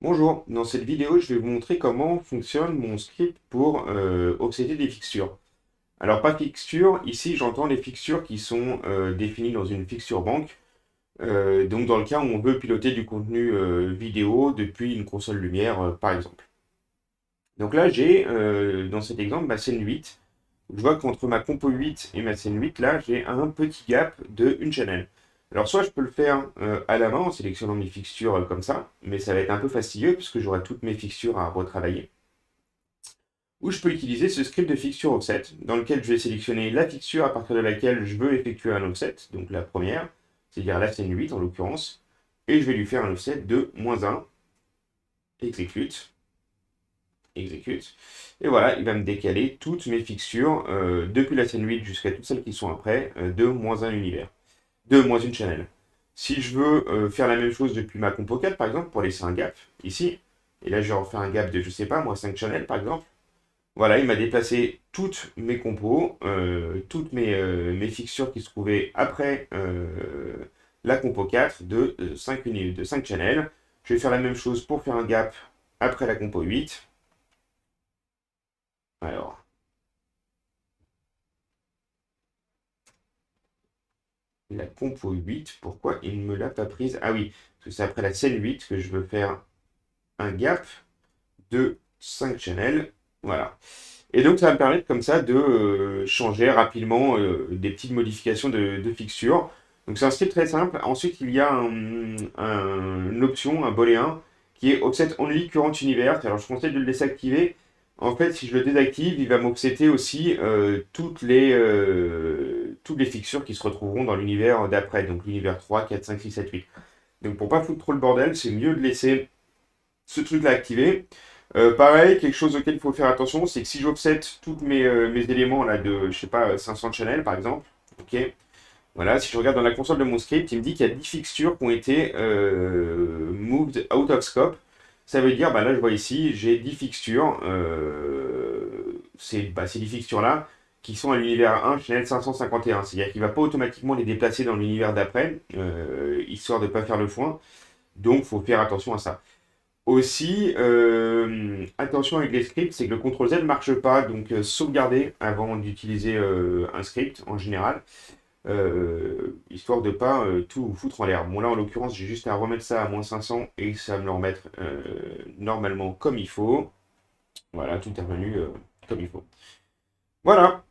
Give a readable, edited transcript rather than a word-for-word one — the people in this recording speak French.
Bonjour, dans cette vidéo, je vais vous montrer comment fonctionne mon script pour offsetter des fixtures. Alors, pas fixture, ici j'entends les fixtures qui sont définies dans une fixture banque, donc dans le cas où on veut piloter du contenu vidéo depuis une console lumière, par exemple. Donc là, j'ai dans cet exemple ma scène 8. Je vois qu'entre ma compo 8 et ma scène 8, là, j'ai un petit gap de une channel. Alors, soit je peux le faire à la main en sélectionnant mes fixtures comme ça, mais ça va être un peu fastidieux puisque j'aurai toutes mes fixtures à retravailler. Ou je peux utiliser ce script de fixture offset dans lequel je vais sélectionner la fixture à partir de laquelle je veux effectuer un offset, donc la première, c'est-à-dire la scène 8 en l'occurrence, et je vais lui faire un offset de -1, exécute, exécute. Et voilà, il va me décaler toutes mes fixtures depuis la scène 8 jusqu'à toutes celles qui sont après de -1 univers, de -1 channel. Si je veux faire la même chose depuis ma compo 4 par exemple, pour laisser un gap ici, et là je vais refaire un gap de je sais pas, moi 5 channels par exemple, voilà, il m'a déplacé toutes mes compos, toutes mes fixtures qui se trouvaient après la compo 4 de 5 channels. Je vais faire la même chose pour faire un gap après la compo 8. Alors, la compo 8, pourquoi il ne me l'a pas prise? Ah oui, parce que c'est après la scène 8 que je veux faire un gap de 5 channels. Voilà. Et donc, ça va me permettre comme ça de changer rapidement des petites modifications de fixture. Donc, c'est un script très simple. Ensuite, il y a une option, un booléen, qui est Offset Only Current Universe. Alors, je conseille de le désactiver. En fait, si je le désactive, il va m'offsetter aussi toutes les fixtures qui se retrouveront dans l'univers d'après. Donc, l'univers 3, 4, 5, 6, 7, 8. Donc, pour pas foutre trop le bordel, c'est mieux de laisser ce truc-là activé. Pareil, quelque chose auquel il faut faire attention, c'est que si j'offset tous mes éléments là de, je sais pas, 500 channels par exemple, ok, voilà, si je regarde dans la console de mon script, il me dit qu'il y a 10 fixtures qui ont été moved out of scope. Ça veut dire, bah là je vois ici, j'ai 10 fixtures, ces 10 fixtures-là, qui sont à l'univers 1, channel 551. C'est-à-dire qu'il ne va pas automatiquement les déplacer dans l'univers d'après, histoire de ne pas faire le foin. Donc il faut faire attention à ça. Aussi, attention avec les scripts, c'est que le CTRL Z ne marche pas, donc sauvegarder avant d'utiliser un script en général, histoire de ne pas tout foutre en l'air. Bon là en l'occurrence j'ai juste à remettre ça à -500 et ça va me le remettre normalement comme il faut. Voilà, tout est revenu comme il faut. Voilà.